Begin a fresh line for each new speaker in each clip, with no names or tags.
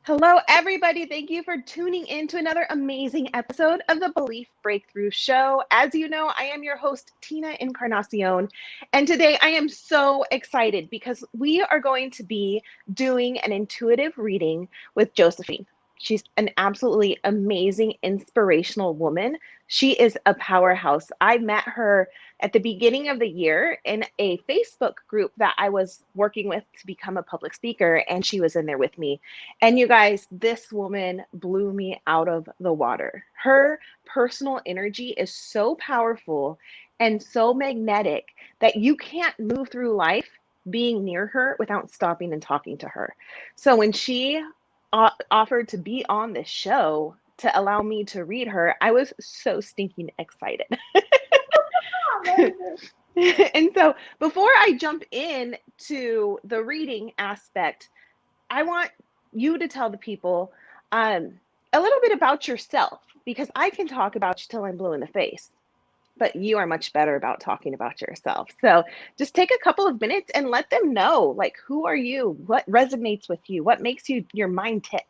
Hello, everybody. Thank you for tuning in to another amazing episode of the Belief Breakthrough Show. As you know, I am your host, Tina Encarnacion. And today I am so excited because we are going to be doing an intuitive reading with Josephine. She's an absolutely amazing, inspirational woman. She is a powerhouse. I met her at the beginning of the year in a Facebook group that I was working with to become a public speaker, and she was in there with me. And you guys, this woman blew me out of the water. Her personal energy is so powerful and so magnetic that you can't move through life being near her without stopping and talking to her. So when she offered to be on this show to allow me to read her, I was so stinking excited. And so before I jump in to the reading aspect, I want you to tell the people a little bit about yourself, because I can talk about you till I'm blue in the face, but you are much better about talking about yourself. So just take a couple of minutes and let them know, like, who are you? What resonates with you? What makes your mind tick?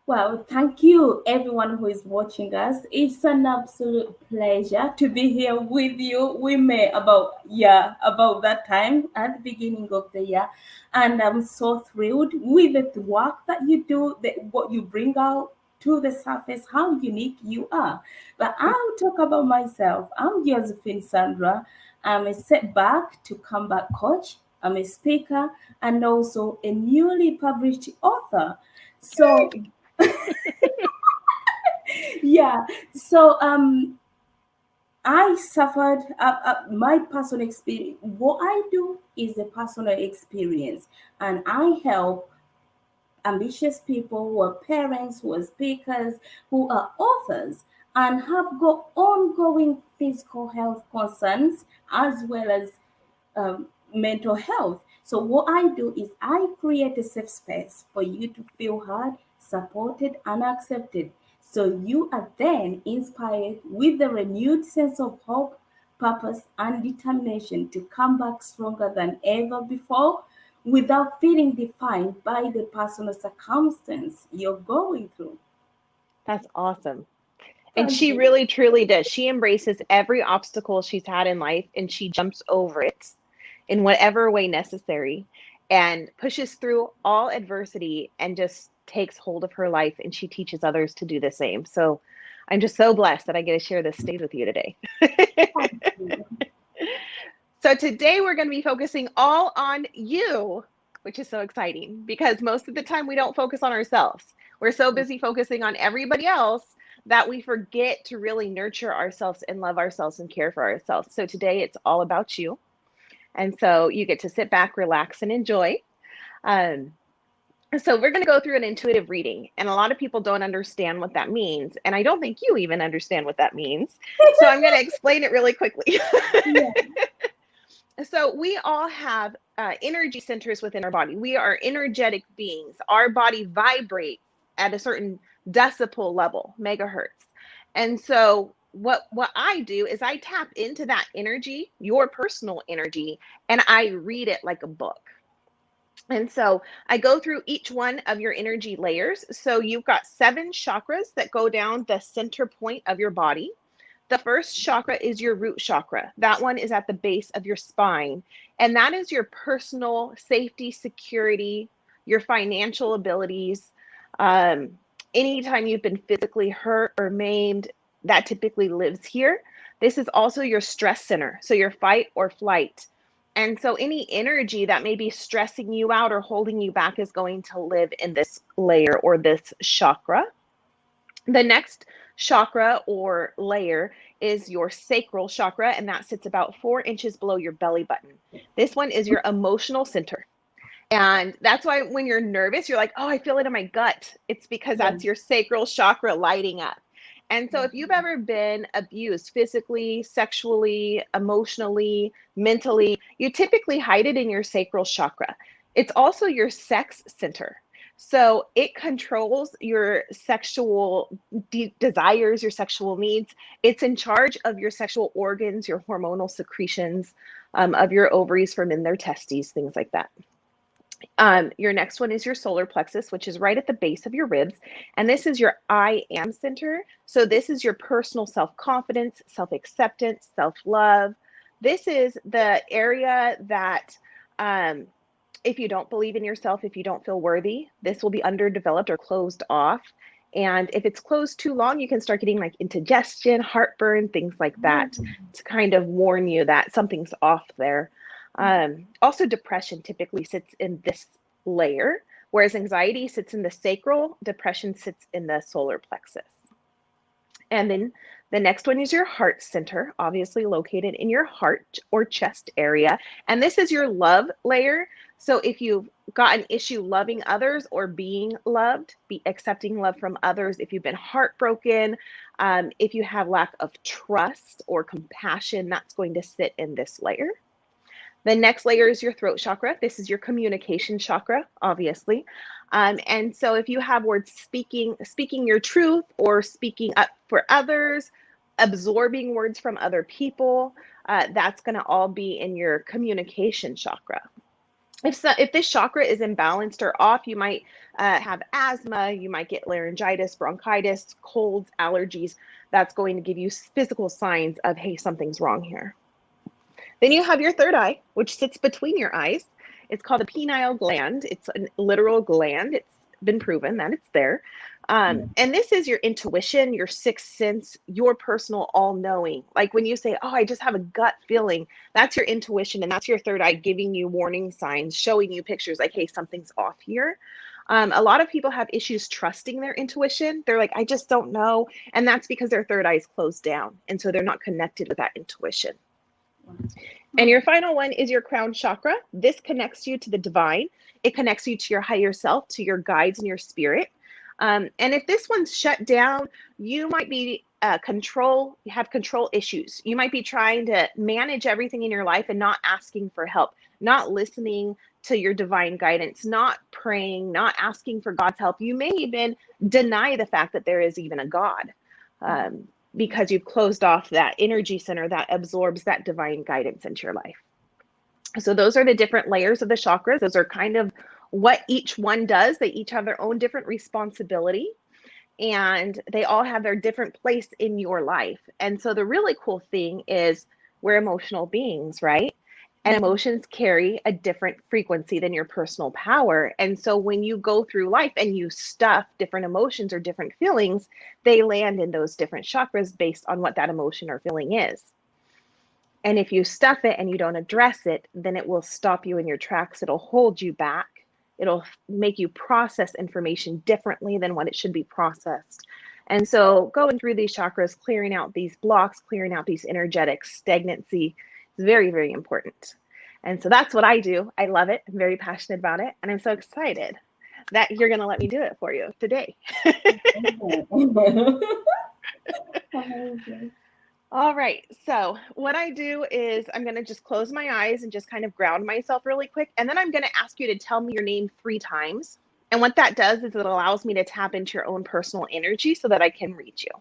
Well, thank you, everyone who is watching us. It's an absolute pleasure to be here with you. We met about that time at the beginning of the year, and I'm so thrilled with the work that you do, what you bring out to the surface, how unique you are. But I'll talk about myself. I'm Josephine Sandra. I'm a setback to comeback coach. I'm a speaker and also a newly published author. So yeah, so I suffered my personal experience. What I do is a personal experience, and I help ambitious people who are parents, who are speakers, who are authors, and have got ongoing physical health concerns as well as mental health. So what I do is I create a safe space for you to feel heard, supported, and accepted. So you are then inspired with the renewed sense of hope, purpose, and determination to come back stronger than ever before without feeling defined by the personal circumstance you're going through.
That's awesome. And
Thank
she
you.
really, truly does. She embraces every obstacle she's had in life and she jumps over it in whatever way necessary and pushes through all adversity and just takes hold of her life, and she teaches others to do the same. So I'm just so blessed that I get to share this stage with you today.
Thank you.
So today we're going to be focusing all on you, which is so exciting because most of the time we don't focus on ourselves. We're so busy focusing on everybody else that we forget to really nurture ourselves and love ourselves and care for ourselves. So today it's all about you. And so you get to sit back, relax, and enjoy. Um, so we're going to go through an intuitive reading, and a lot of people don't understand what that means. And I don't think you even understand what that means. So I'm going to explain it really quickly.
Yeah.
So we all have energy centers within our body. We are energetic beings. Our body vibrates at a certain decibel level, megahertz. And so what I do is I tap into that energy, your personal energy, and I read it like a book. And so I go through each one of your energy layers. So you've got 7 chakras that go down the center point of your body. The first chakra is your root chakra. That one is at the base of your spine. And that is your personal safety, security, your financial abilities. Anytime you've been physically hurt or maimed, that typically lives here. This is also your stress center. So your fight or flight. And so any energy that may be stressing you out or holding you back is going to live in this layer or this chakra. The next chakra or layer is your sacral chakra, and that sits about 4 inches below your belly button. This one is your emotional center. And that's why when you're nervous, you're like, oh, I feel it in my gut. It's because
Yeah.
that's your sacral chakra lighting up. And so if you've ever been abused physically, sexually, emotionally, mentally, you typically hide it in your sacral chakra. It's also your sex center. So it controls your sexual desires, your sexual needs. It's in charge of your sexual organs, your hormonal secretions, of your ovaries from in their testes, things like that. Your next one is your solar plexus, which is right at the base of your ribs. And this is your I am center. So this is your personal self-confidence, self-acceptance, self-love. This is the area that if you don't believe in yourself, if you don't feel worthy, this will be underdeveloped or closed off. And if it's closed too long, you can start getting like indigestion, heartburn, things like that, to kind of warn you that something's off there. Also, depression typically sits in this layer, whereas anxiety sits in the sacral, depression sits in the solar plexus. And then the next one is your heart center, obviously located in your heart or chest area. And this is your love layer. So if you've got an issue loving others or being loved, be accepting love from others, if you've been heartbroken, if you have lack of trust or compassion, that's going to sit in this layer. The next layer is your throat chakra. This is your communication chakra, obviously. And so if you have words speaking your truth or speaking up for others, absorbing words from other people, that's going to all be in your communication chakra. If this chakra is imbalanced or off, you might have asthma, you might get laryngitis, bronchitis, colds, allergies. That's going to give you physical signs of, hey, something's wrong here. Then you have your third eye, which sits between your eyes. It's called the pineal gland. It's a literal gland. It's been proven that it's there. And this is your intuition, your sixth sense, your personal all-knowing. Like when you say, oh, I just have a gut feeling, that's your intuition. And that's your third eye giving you warning signs, showing you pictures like, hey, something's off here. A lot of people have issues trusting their intuition. They're like, I just don't know. And that's because their third eye is closed down. And so they're not connected with that intuition. And your final one is your crown chakra. This connects you to the divine. It connects you to your higher self, to your guides and your spirit. And if this one's shut down, you might be have control issues. You might be trying to manage everything in your life and not asking for help, not listening to your divine guidance, not praying, not asking for God's help. You may even deny the fact that there is even a God. Because you've closed off that energy center that absorbs that divine guidance into your life. So those are the different layers of the chakras. Those are kind of what each one does. They each have their own different responsibility, and they all have their different place in your life. And so the really cool thing is we're emotional beings, right? And emotions carry a different frequency than your personal power. And so when you go through life and you stuff different emotions or different feelings, they land in those different chakras based on what that emotion or feeling is. And if you stuff it and you don't address it, then it will stop you in your tracks. It'll hold you back. It'll make you process information differently than what it should be processed. And so going through these chakras, clearing out these blocks, clearing out these energetic stagnancy, very, very important. And so that's what I do. I love it. I'm very passionate about it. And I'm so excited that you're going to let me do it for you today. All right. So what I do is I'm going to just close my eyes and just kind of ground myself really quick. And then I'm going to ask you to tell me your name 3 times. And what that does is it allows me to tap into your own personal energy so that I can reach you.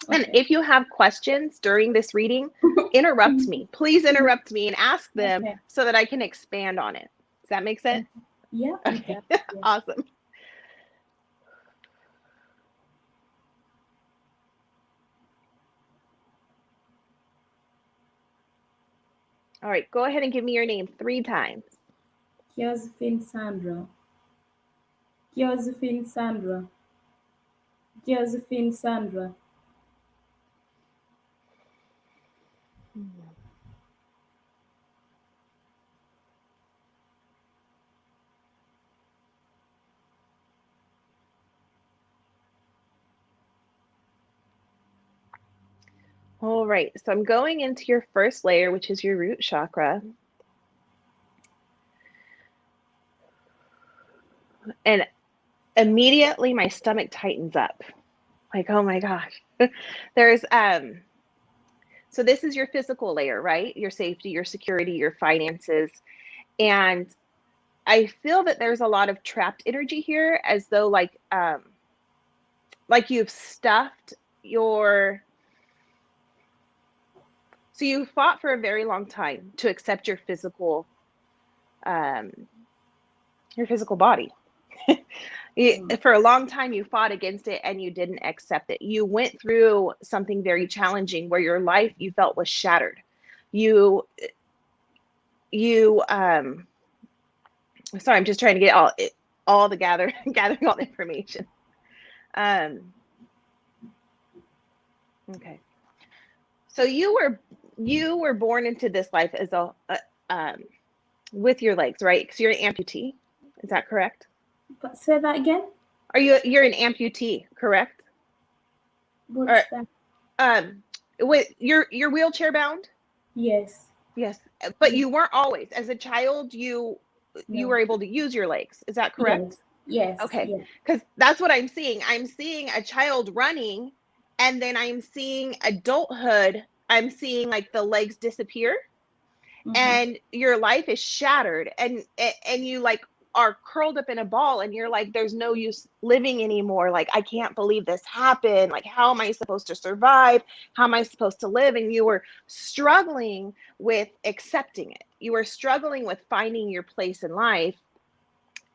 Okay. And if you have questions during this reading, interrupt me. Please interrupt me and ask them so that I can expand on it. Does that make sense?
Yeah.
Okay. Yeah. Awesome. All right. Go ahead and give me your name 3 times.
Josephine Sandra. Josephine Sandra. Josephine Sandra.
All right, so I'm going into your first layer, which is your root chakra. And immediately my stomach tightens up. Like, oh my gosh. There's so this is your physical layer, right? Your safety, your security, your finances. And I feel that there's a lot of trapped energy here, as though like you've stuffed your. So you fought for a very long time to accept your physical your physical body. For a long time, you fought against it and you didn't accept it. You went through something very challenging where your life you felt was shattered. You sorry, I'm just trying to get all the gathering all the information. Okay. So you were born into this life as with your legs, right? Because you're an amputee. Is that correct?
But say that again.
You're an amputee, correct?
What's that?
With you're wheelchair bound?
Yes.
Yes. But you weren't always. As a child, you were able to use your legs. Is that correct?
Yes.
Okay.
Yes.
Because that's what I'm seeing. I'm seeing a child running, and then I'm seeing adulthood. I'm seeing like the legs disappear. And your life is shattered, and you like are curled up in a ball, and you're like, there's no use living anymore. Like, I can't believe this happened. Like, how am I supposed to survive? How am I supposed to live? And you were struggling with accepting it. You were struggling with finding your place in life.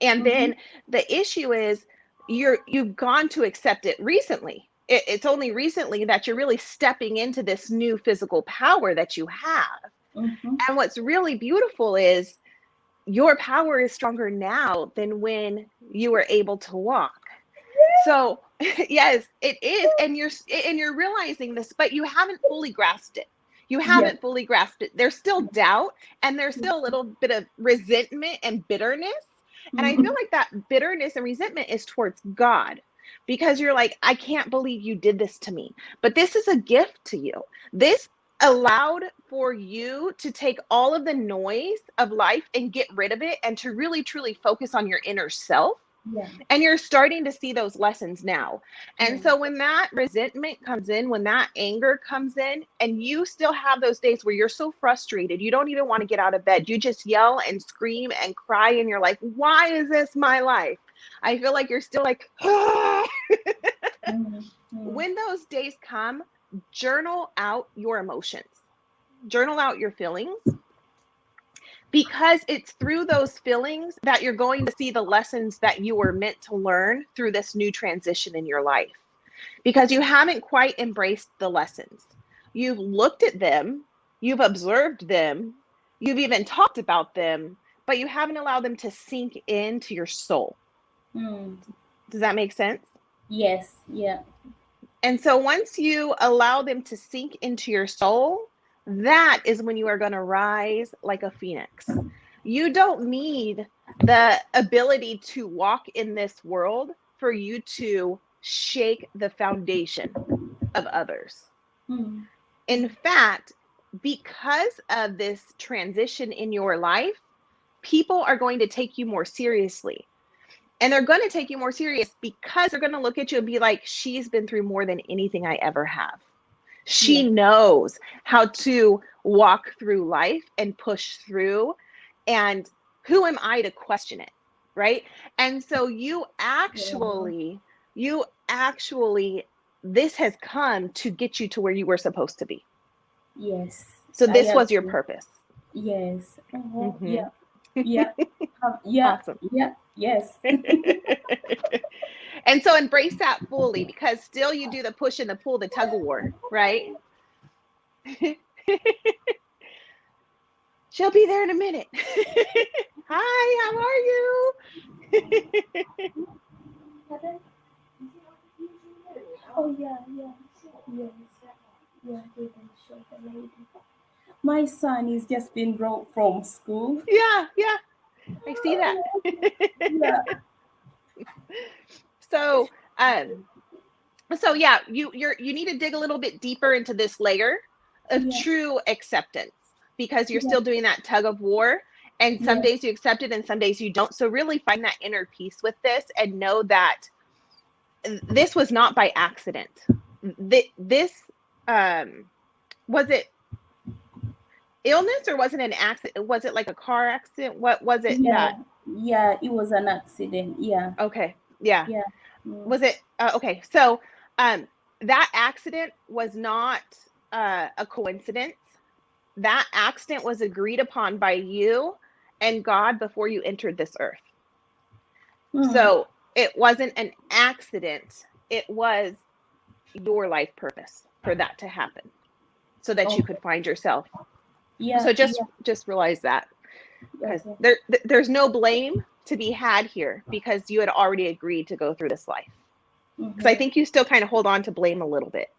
And then the issue is you've gone to accept it recently. It's only recently that you're really stepping into this new physical power that you have. And what's really beautiful is your power is stronger now than when you were able to walk. So yes, it is. And you're realizing this, but you haven't fully grasped it. You haven't fully grasped it. There's still doubt, and there's still a little bit of resentment and bitterness. And I feel like that bitterness and resentment is towards God, because you're like, I can't believe you did this to me. But this is a gift to you. This allowed for you to take all of the noise of life and get rid of it, and to really truly focus on your inner self. And you're starting to see those lessons now. And so when that resentment comes in, when that anger comes in, and you still have those days where you're so frustrated, you don't even want to get out of bed, you just yell and scream and cry, and you're like, why is this my life? I feel like you're still like, ah. When those days come, journal out your emotions, journal out your feelings, because it's through those feelings that you're going to see the lessons that you were meant to learn through this new transition in your life. Because you haven't quite embraced the lessons. You've looked at them, you've observed them, you've even talked about them, but you haven't allowed them to sink into your soul. Does that make sense?
Yes. Yeah.
And so once you allow them to sink into your soul, that is when you are going to rise like a phoenix. You don't need the ability to walk in this world for you to shake the foundation of others. In fact, because of this transition in your life, people are going to take you more seriously. And they're going to take you more serious because they're going to look at you and be like, she's been through more than anything I ever have. She knows how to walk through life and push through. And who am I to question it? Right. And so you actually, this has come to get you to where you were supposed to be.
Yes.
So this was your purpose.
Yes. Yeah. Yeah.
Awesome.
Yeah. Yes.
And so embrace that fully, because still you do the push and the pull, the tug of war, right? She'll be there in a minute. Hi, how are you?
Oh yeah. Yes. Yeah. My son is just been brought from school.
Yeah. I see that.
Yeah.
So yeah, you need to dig a little bit deeper into this layer of true acceptance, because you're still doing that tug of war, and some days you accept it and some days you don't. So really find that inner peace with this, and know that this was not by accident. This was it illness, or was it an accident? Was it like a car accident? What was it?
Yeah, it was an accident. Yeah.
Okay. Yeah. Was it okay? So that accident was not a coincidence. That accident was agreed upon by you and God before you entered this earth.
Mm.
So it wasn't an accident. It was your life purpose for that to happen so that you
Okay.
could find yourself.
Yeah,
So
yeah.
just realize that, because
Okay.
there's no blame to be had here because you had already agreed to go through this life. Because I
Mm-hmm.
think you still kind of hold on to blame a little bit.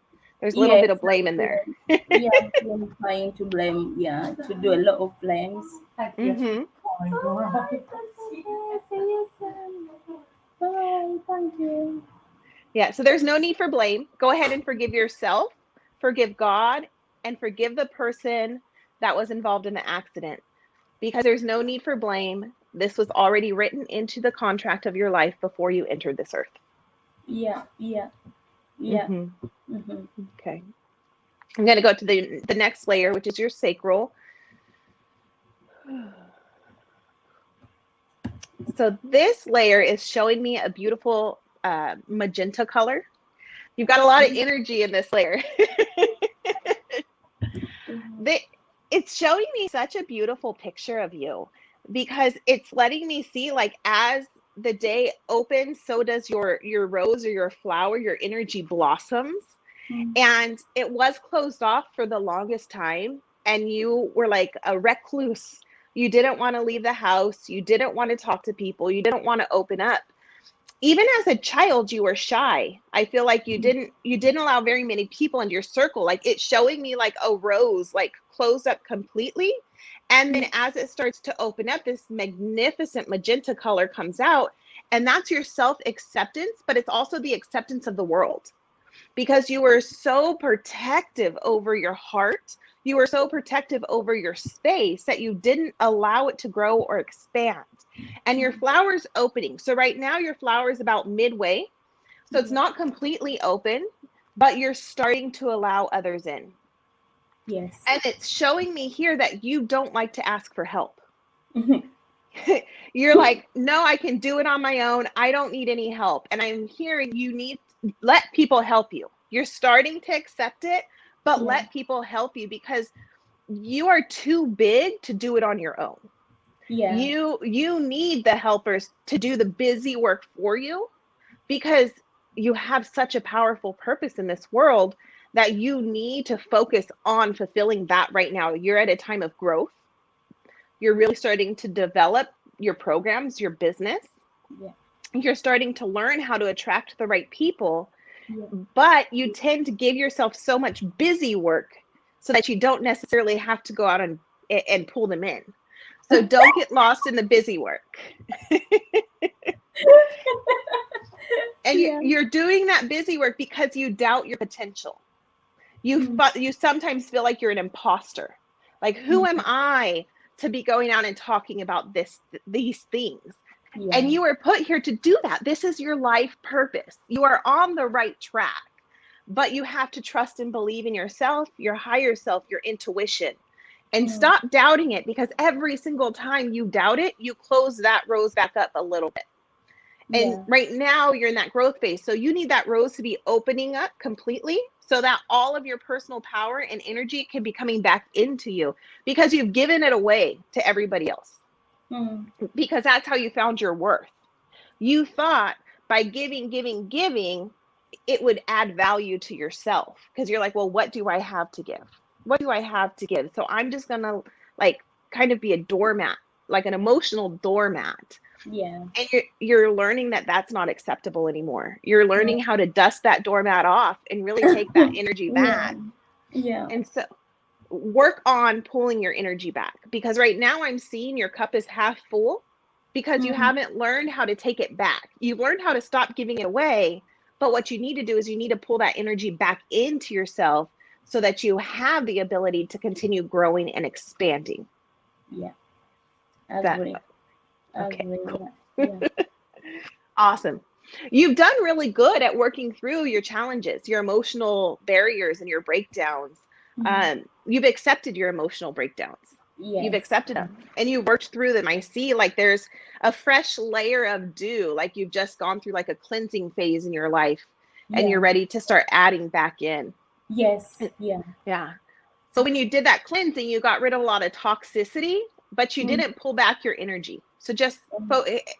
There's a little bit
Yes,
of blame in there.
yeah, I'm trying to blame, yeah, to do a lot of blames.
Mm-hmm.
Bye, thank you.
Yeah, so there's no need for blame. Go ahead and forgive yourself, forgive God, and forgive the person that was involved in the accident, because there's no need for blame. This was already written into the contract of your life before you entered this earth.
Yeah, yeah, yeah.
Mm-hmm.
Mm-hmm.
Okay. I'm going to go to the next layer, which is your sacral. So this layer is showing me a beautiful magenta color. You've got a lot of energy in this layer.
Mm-hmm.
the, it's showing me such a beautiful picture of you, because it's letting me see, like, as the day opens, so does your rose or your flower, your energy blossoms. And it was closed off for the longest time, and you were like a recluse. You didn't want to leave the house, you didn't want to talk to people, you didn't want to open up. Even as a child, you were shy. I feel like you didn't allow very many people into your circle. Like, it's showing me like a rose, like, closed up completely, and then as it starts to open up, this magnificent magenta color comes out, and that's your self acceptance, but it's also the acceptance of the world, because you were so protective over your heart. You were so protective over your space that you didn't allow it to grow or expand. And your flower's opening. So right now your flower is about midway. So it's
Yeah.
not completely open, but you're starting to allow others in.
Yes.
And it's showing me here that you don't like to ask for help.
Mm-hmm.
You're like, no, I can do it on my own. I don't need any help. And I'm hearing you need let people help you. You're starting to accept it, but
Yeah.
let people help you, because you are too big to do it on your own.
Yeah.
You need the helpers to do the busy work for you, because you have such a powerful purpose in this world that you need to focus on fulfilling that right now. You're at a time of growth. You're really starting to develop your programs, your business.
Yeah.
You're starting to learn how to attract the right people,
Yeah.
but you tend to give yourself so much busy work so that you don't necessarily have to go out and pull them in. So don't get lost in the busy work. And
Yeah.
you're doing that busy work because you doubt your potential.
Mm.
You sometimes feel like you're an imposter. Like, who am
Mm.
I to be going out and talking about these things?
Yeah.
And you were put here to do that. This is your life purpose. You are on the right track, but you have to trust and believe in yourself, your higher self, your intuition, and
Mm.
stop doubting it, because every single time you doubt it, you close that rose back up a little bit. And
Yeah.
right now you're in that growth phase. So you need that rose to be opening up completely so that all of your personal power and energy can be coming back into you, because you've given it away to everybody else,
Mm.
because that's how you found your worth. You thought by giving, it would add value to yourself, because you're like, well, what do I have to give? What do I have to give? So I'm just going to, like, kind of be a doormat, like an emotional doormat.
Yeah.
And you're learning that that's not acceptable anymore. You're
Mm.
learning how to dust that doormat off and really take that energy
Yeah.
back.
Yeah.
And so work on pulling your energy back, because right now I'm seeing your cup is half full, because you
Mm.
haven't learned how to take it back. You've learned how to stop giving it away, but what you need to do is you need to pull that energy back into yourself so that you have the ability to continue growing and expanding.
Yeah.
That
Agree.
okay,
Agree.
cool.
Yeah.
Awesome. You've done really good at working through your challenges, your emotional barriers, and your breakdowns.
Mm.
You've accepted your emotional breakdowns. You've
Yes.
accepted them and you worked through them. I see, like, there's a fresh layer of dew, like you've just gone through like a cleansing phase in your life, and
Yeah.
you're ready to start adding back in.
Yes. Yeah.
Yeah. So when you did that cleansing, you got rid of a lot of toxicity, but you
Mm.
didn't pull back your energy. So just,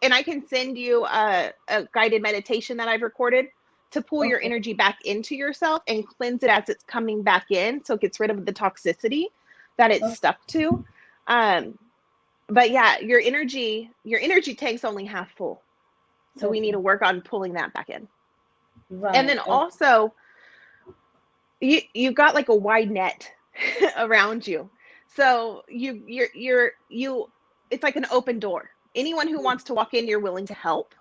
and I can send you a guided meditation that I've recorded to pull your energy back into yourself and cleanse it as it's coming back in. So it gets rid of the toxicity that it's stuck to. But yeah, your energy tank's only half full. So we need to work on pulling that back in. Right. And then also, you've got like a wide net around you. So it's like an open door. Anyone who wants to walk in, you're willing to help.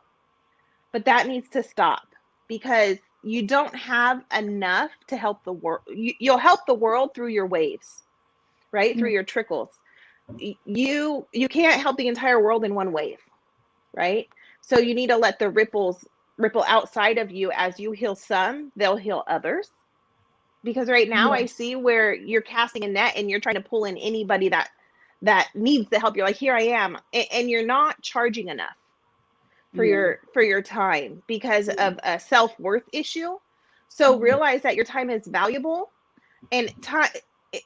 But that needs to stop, because you don't have enough to help the world. You'll help the world through your waves, right? Through your trickles. You can't help the entire world in one wave, right? So you need to let the ripples ripple outside of you. As you heal some, they'll heal others. Because right now I see where you're casting a net and you're trying to pull in anybody that needs the help. You're like, here I am. And you're not charging enough for your time because of a self-worth issue. So realize that your time is valuable, and time,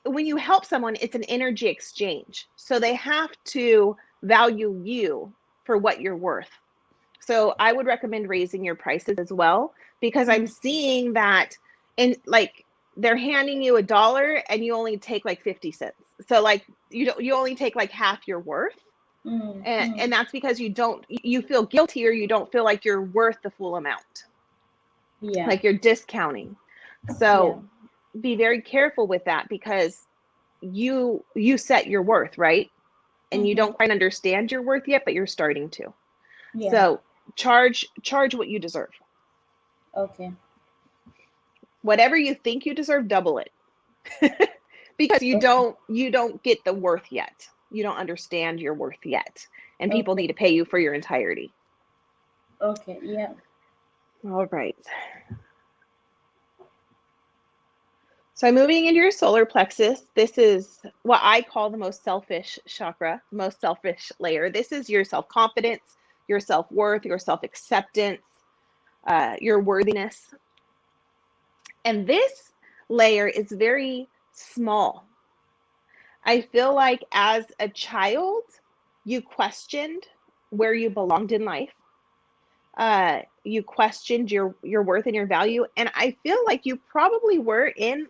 when you help someone, it's an energy exchange. So they have to value you for what you're worth. So I would recommend raising your prices as well, because I'm seeing that they're handing you $1 and you only take like 50 cents. So like you only take like half your worth. And that's because you feel guilty, or you don't feel like you're worth the full amount. Yeah. Like you're discounting. So be very careful with that, because you set your worth, right? And you don't quite understand your worth yet, but you're starting to. Yeah. So charge what you deserve. Okay. Whatever you think you deserve, double it. Because you don't get the worth yet. You don't understand your worth yet. And people need to pay you for your entirety. Okay, yeah. All right. So moving into your solar plexus, this is what I call the most selfish chakra, the most selfish layer. This is your self-confidence, your self-worth, your self-acceptance, your worthiness. And this layer is very small. I feel like as a child, you questioned where you belonged in life. You questioned your worth and your value. And I feel like you probably were in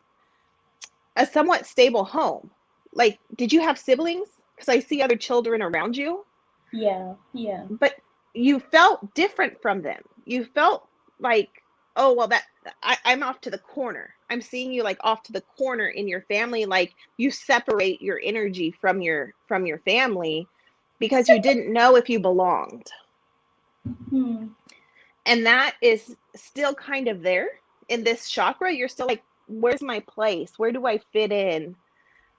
a somewhat stable home. Like, did you have siblings? Because I see other children around you. Yeah. But you felt different from them. You felt like, oh, well, I'm off to the corner. I'm seeing you like off to the corner in your family. Like you separate your energy from your family because you didn't know if you belonged. And that is still kind of there in this chakra. You're still like, where's my place? Where do I fit in?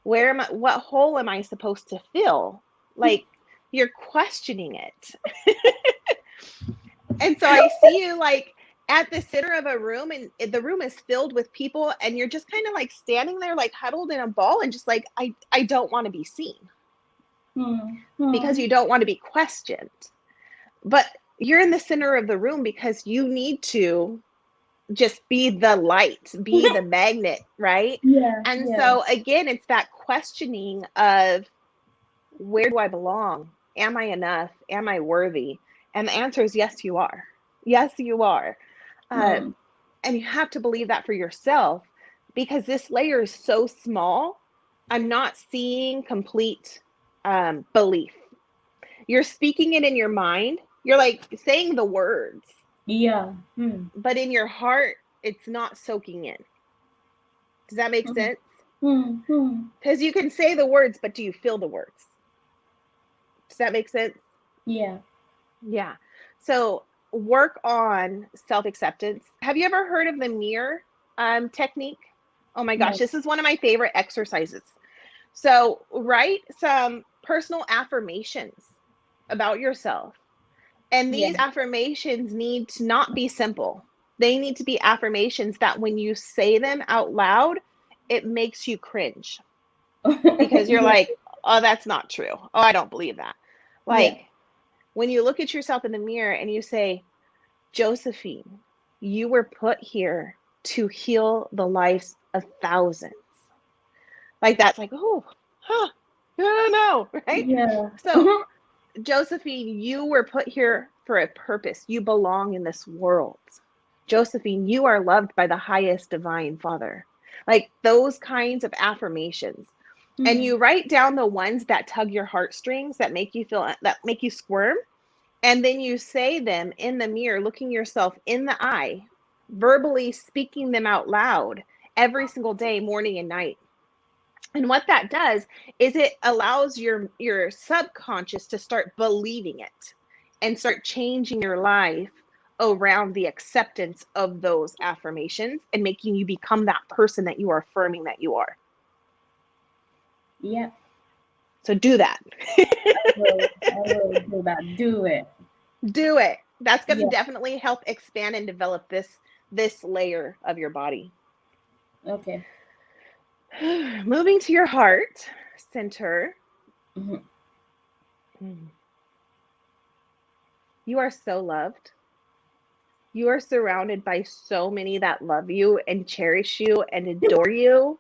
What hole am I supposed to fill? Like you're questioning it. And so I see you like at the center of a room, and the room is filled with people, and you're just kind of like standing there like huddled in a ball and just like, I don't want to be seen. Because you don't want to be questioned. But you're in the center of the room because you need to just be the light, be the magnet, right? Yeah. And so again, it's that questioning of, where do I belong? Am I enough? Am I worthy? And the answer is yes, you are. Yes, you are. And you have to believe that for yourself, because this layer is so small. I'm not seeing complete belief. You're speaking it in your mind. You're like saying the words. Yeah. But in your heart, it's not soaking in. Does that make sense? Because you can say the words, but do you feel the words? Does that make sense? Yeah. Yeah. So work on self-acceptance. Have you ever heard of the mirror technique? Oh my gosh, This is one of my favorite exercises. So write some personal affirmations about yourself. And these affirmations need to not be simple. They need to be affirmations that when you say them out loud, it makes you cringe. Because you're like, oh, that's not true. Oh, I don't believe that. Like when you look at yourself in the mirror and you say, Josephine, you were put here to heal the lives of thousands. Like that's like, oh, huh, I don't know, right? Yeah. So Josephine, you were put here for a purpose. You belong in this world. Josephine, you are loved by the highest divine Father. Like those kinds of affirmations. And
Mm.
you write down the ones that tug your heartstrings, that make you feel, that make you squirm. And then you say them in the mirror, looking yourself in the eye, verbally speaking them out loud every single day, morning and night. And what that does is it allows your subconscious to start believing it and start changing your life around the acceptance of those affirmations and making you become that person that you are affirming that you are.
Yeah.
So do that.
I will do that. Do it.
Do it. That's going to
Yeah.
definitely help expand and develop this layer of your body.
Okay.
Moving to your heart center.
Mm-hmm.
You are so loved. You are surrounded by so many that love you and cherish you and adore you,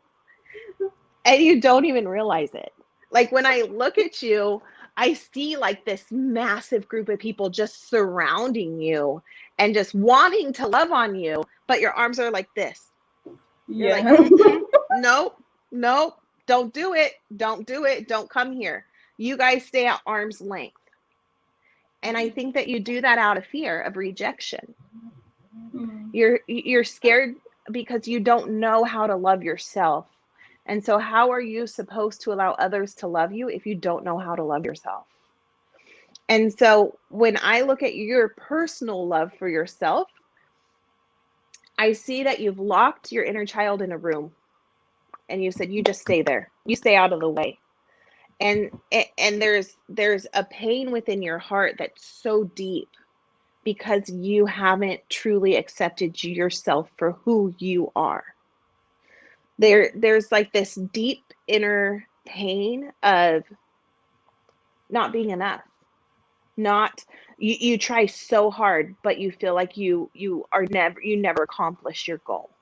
and you don't even realize it. Like when I look at you, I see like this massive group of people just surrounding you and just wanting to love on you, but your arms are like this. You're like,
Yeah.
nope, nope, don't do it. Don't do it. Don't come here. You guys stay at arm's length. And I think that you do that out of fear of rejection.
Mm.
You're scared because you don't know how to love yourself. And so how are you supposed to allow others to love you if you don't know how to love yourself? And so when I look at your personal love for yourself, I see that you've locked your inner child in a room and you said, you just stay there. You stay out of the way. And there's a pain within your heart that's so deep because you haven't truly accepted yourself for who you are. There's like this deep inner pain of not being enough. Not you try so hard, but you feel like you never accomplish your goal.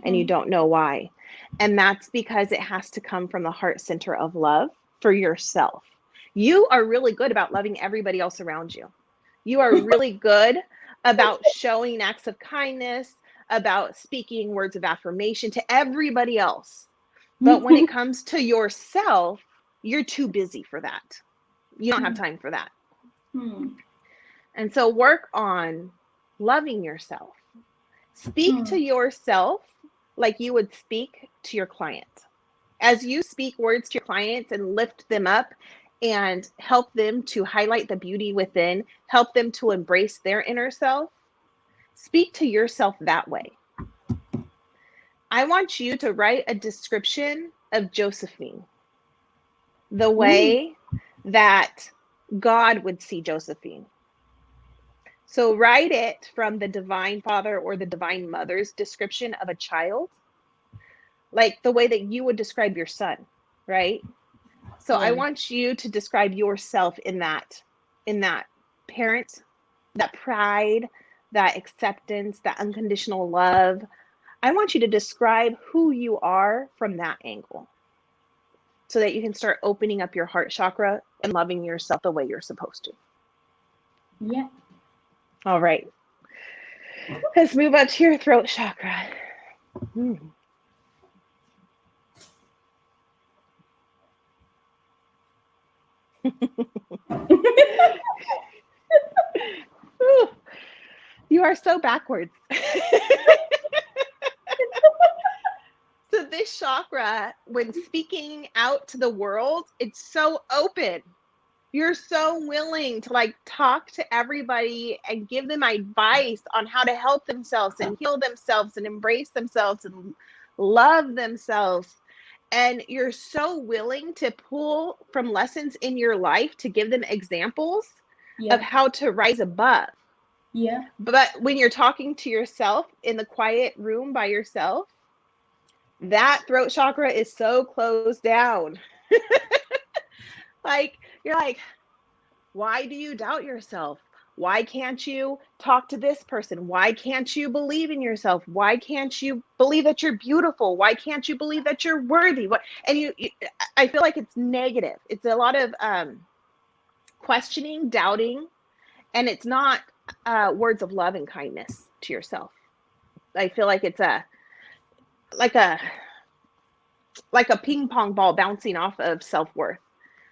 And you
Mm-hmm.
don't know why. And that's because it has to come from the heart center of love for yourself. You are really good about loving everybody else around you. You are really good about showing acts of kindness, about speaking words of affirmation to everybody else. But when it comes to yourself, you're too busy for that. You don't have time for that.
Mm.
And so work on loving yourself. Speak to
Mm.
yourself like you would speak to your client. As you speak words to your clients and lift them up and help them to highlight the beauty within, help them to embrace their inner self, speak to yourself that way. I want you to write a description of Josephine, the
Mm.
way that God would see Josephine. So write it from the divine father or the divine mother's description of a child, like the way that you would describe your son, right? So I
Yeah.
want you to describe yourself in that parent, that pride, that acceptance, that unconditional love. I want you to describe who you are from that angle so that you can start opening up your heart chakra and loving yourself the way you're supposed to.
Yeah.
All right. Let's move up to your throat chakra. You are so backwards. So this chakra, when speaking out to the world, it's so open. You're so willing to like talk to everybody and give them advice on how to help themselves and heal themselves and embrace themselves and love themselves. And you're so willing to pull from lessons in your life to give them examples of
Yeah.
how to rise above.
Yeah.
But when you're talking to yourself in the quiet room by yourself, that throat chakra is so closed down. Like, you're like, why do you doubt yourself? Why can't you talk to this person? Why can't you believe in yourself? Why can't you believe that you're beautiful? Why can't you believe that you're worthy? What? And I feel like it's negative. It's a lot of questioning, doubting, and it's not words of love and kindness to yourself. I feel like it's like a ping pong ball bouncing off of self-worth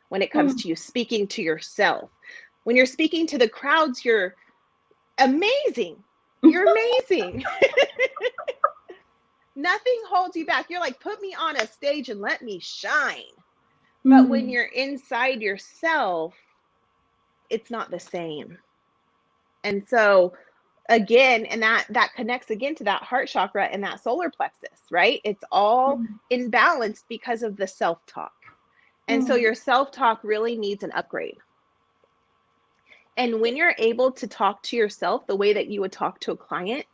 when it comes to you speaking to yourself. When you're speaking to the crowds, you're amazing. You're amazing. Nothing holds you back. You're like, put me on a stage and let me shine. But when you're inside yourself, it's not the same. And so again, and that connects again to that heart chakra and that solar plexus, right? It's all imbalanced because of the self-talk. And so your self-talk really needs an upgrade. And when you're able to talk to yourself the way that you would talk to a client,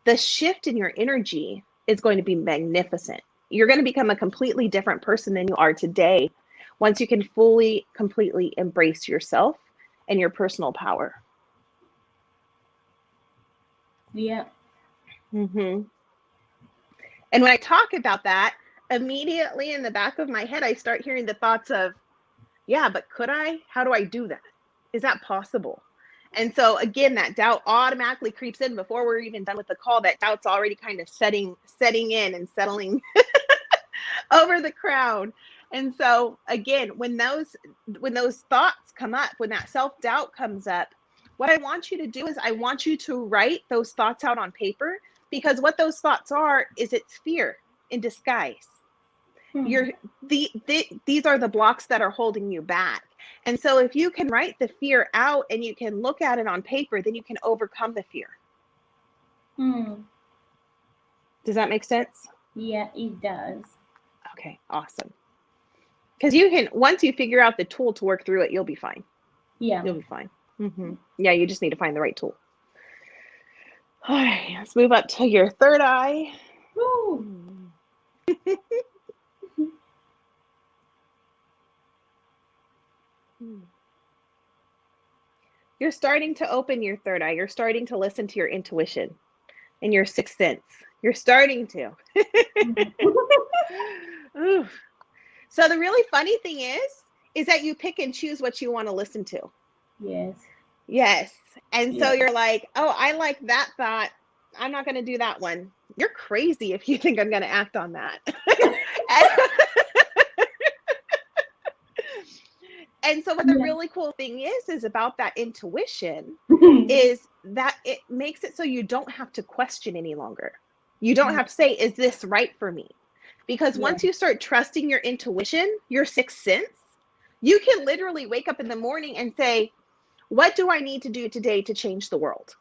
the shift in your energy is going to be magnificent. You're going to become a completely different person than you are today once you can fully, completely embrace yourself and your personal power.
Yeah.
Mm-hmm. And when I talk about that, immediately in the back of my head, I start hearing the thoughts of, yeah, but could I? How do I do that? Is that possible? And so again, that doubt automatically creeps in before we're even done with the call. That doubt's already kind of setting in and settling over the crowd. And so again, when those thoughts come up, when that self-doubt comes up, what I want you to do is I want you to write those thoughts out on paper, because what those thoughts are is it's fear in disguise. These are the blocks that are holding you back. And so if you can write the fear out and you can look at it on paper, then you can overcome the fear. Does that make sense?
Yeah, it does.
Okay, awesome. Because you can, once you figure out the tool to work through it, you'll be fine.
Yeah.
You'll be fine. Yeah, you just need to find the right tool. All right, let's move up to your third eye.
Woo.
You're starting to open your third eye. You're starting to listen to your intuition and your sixth sense. You're starting to. So the really funny thing is that you pick and choose what you want to listen to. Yes. And so you're like, oh, I like that thought. I'm not going to do that one. You're crazy if you think I'm going to act on that. And so what the really cool thing is about that intuition is that it makes it so you don't have to question any longer. You don't have to say, is this right for me? Because once you start trusting your intuition, your sixth sense, you can literally wake up in the morning and say, what do I need to do today to change the world?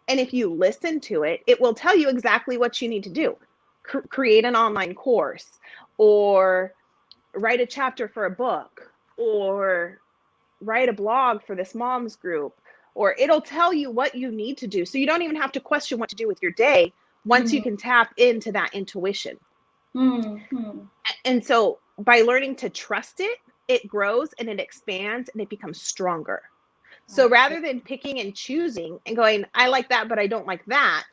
And if you listen to it, it will tell you exactly what you need to do. Create an online course, or write a chapter for a book, or write a blog for this mom's group, or it'll tell you what you need to do. So you don't even have to question what to do with your day once you can tap into that intuition. And so by learning to trust it, it grows and it expands and it becomes stronger. So rather than picking and choosing and going, I like that, but I don't like that,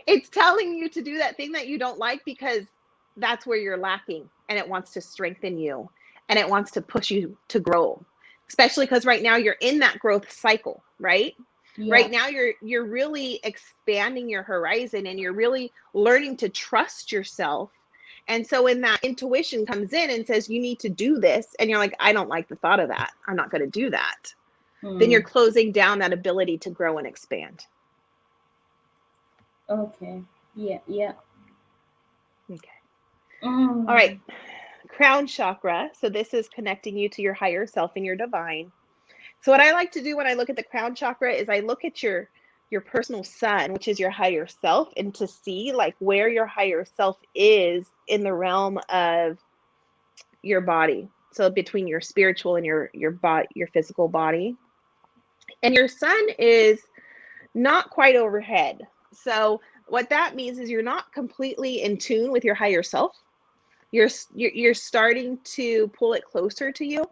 it's telling you to do that thing that you don't like because that's where you're lacking, and it wants to strengthen you and it wants to push you to grow, especially because right now you're in that growth cycle, right? Right now you're really expanding your horizon and you're really learning to trust yourself. And so when that intuition comes in and says, you need to do this, and you're like, I don't like the thought of that, I'm not going to do that, then you're closing down that ability to grow and expand.
Okay. Yeah.
Okay. All right. Crown chakra. So this is connecting you to your higher self and your divine. So what I like to do when I look at the crown chakra is I look at your personal sun, which is your higher self, and to see like where your higher self is in the realm of your body. So between your spiritual and your body, your physical body. And your sun is not quite overhead. So what that means is you're not completely in tune with your higher self. You're starting to pull it closer to you,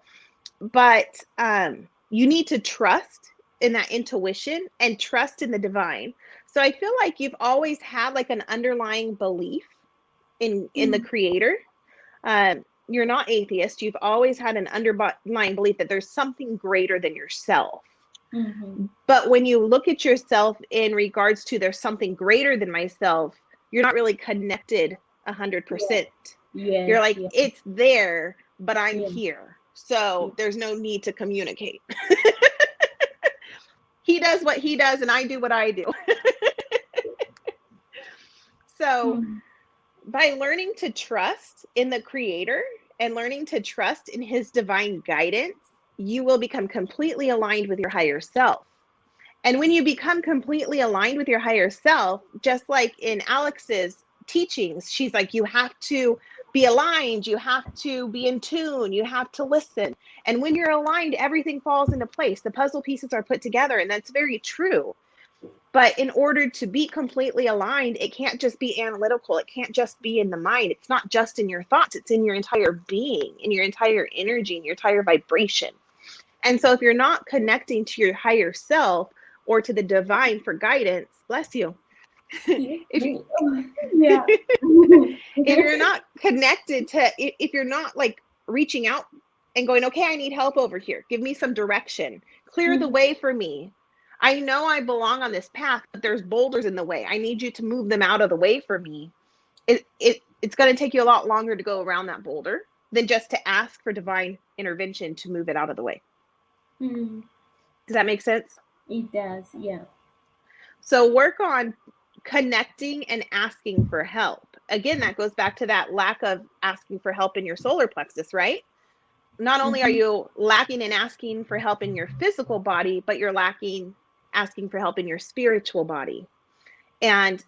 but you need to trust in that intuition and trust in the divine. So I feel like you've always had like an underlying belief in the creator. you're not atheist. You've always had an underlying belief that there's something greater than yourself.
Mm-hmm.
But when you look at yourself in regards to there's something greater than myself, you're not really connected 100%.
Yes,
You're like,
yeah,
it's there, but I'm
yeah,
here.
yeah.
So there's no need to communicate. He does what he does and I do what I do. So
Mm-hmm.
by learning to trust in the creator and learning to trust in his divine guidance, you will become completely aligned with your higher self. And when you become completely aligned with your higher self, just like in Alex's teachings, she's like, you have to be aligned, you have to be in tune, you have to listen. And when you're aligned, everything falls into place. The puzzle pieces are put together, and that's very true. But in order to be completely aligned, it can't just be analytical. It can't just be in the mind. It's not just in your thoughts. It's in your entire being, in your entire energy, in your entire vibration. And so if you're not connecting to your higher self or to the divine for guidance, bless you.
Excuse
if you
me. Yeah.
if you're not connected to, if you're not like reaching out and going, okay, I need help over here. Give me some direction. Clear the
Mhm.
way for me. I know I belong on this path, but there's boulders in the way. I need you to move them out of the way for me. It's going to take you a lot longer to go around that boulder than just to ask for divine intervention to move it out of the way.
Mhm.
Does that make sense?
It does, yeah.
So work on connecting and asking for help. Again, that goes back to that lack of asking for help in your solar plexus, right? Not only are
Mhm.
you lacking in asking for help in your physical body, but you're lacking asking for help in your spiritual body. And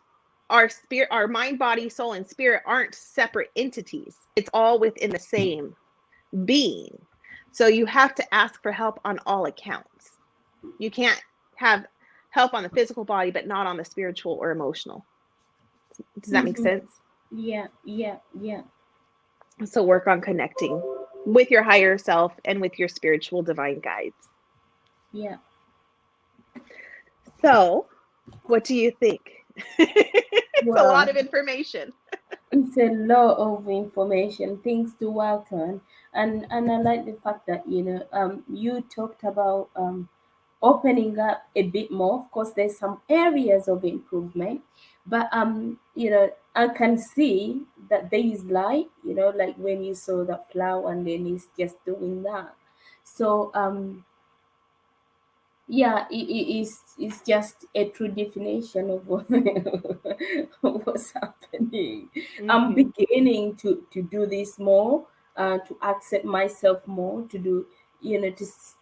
our spirit, our mind, body, soul, and spirit aren't separate entities. It's all within the same being. So you have to ask for help on all accounts. You can't have help on the physical body, but not on the spiritual or emotional. Does that make
Mhm.
sense?
Yeah, yeah, yeah,
So work on connecting with your higher self and with your spiritual divine guides.
yeah.
So, what do you think? It's a lot
Well,
of information.
it's a lot of information, things to work on, and I like the fact that you talked about opening up a bit more. Of course, there's some areas of improvement, but I can see that there is light. Like when you saw that flower, and then it's just doing that. So yeah, it's just a true definition of what of what's happening. I'm
Mm-hmm.
beginning to do this more, to accept myself more, to do,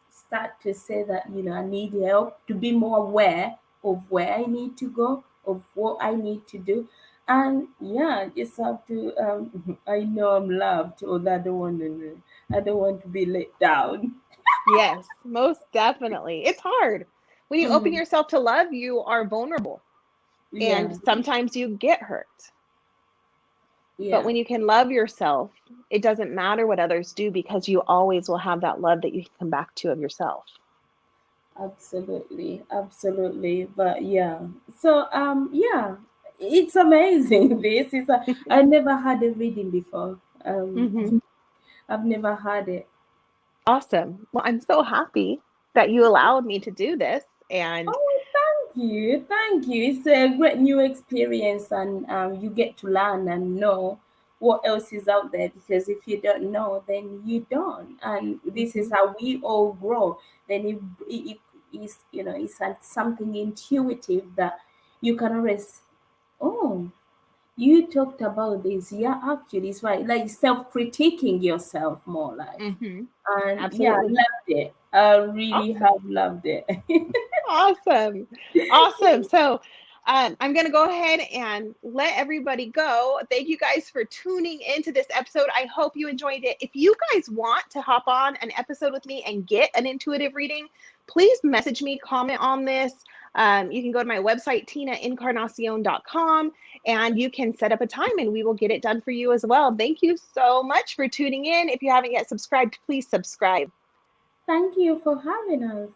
start to say that, I need help, to be more aware of where I need to go, of what I need to do. And yeah, just have to, I know I'm loved, although I don't want to be let down.
Yes, most definitely. It's hard. When you open
Mm,
yourself to love, you are vulnerable and
yeah,
sometimes you get hurt. But
yeah.
when you can love yourself, it doesn't matter what others do because you always will have that love that you can come back to of yourself.
Absolutely, absolutely. But yeah, so yeah, it's amazing. This is I never had a reading before.
Mm-hmm.
I've never had it.
Awesome. Well, I'm so happy that you allowed me to do this. And
Oh, thank you, thank you. It's a great new experience, and you get to learn and know what else is out there. Because if you don't know, then you don't. And this is
mhm.
how we all grow. Then it is, it's something intuitive that you can always. Oh, you talked about this. Yeah, actually, it's right. Like self-critiquing yourself more, like.
Mm-hmm.
And yeah, I
Absolutely.
loved it. I really
Awesome.
have loved it.
Awesome. Awesome. So I'm going to go ahead and let everybody go. Thank you guys for tuning into this episode. I hope you enjoyed it. If you guys want to hop on an episode with me and get an intuitive reading, please message me, comment on this. You can go to my website, tinaencarnacion.com, and you can set up a time and we will get it done for you as well. Thank you so much for tuning in. If you haven't yet subscribed, please subscribe.
Thank you for having us.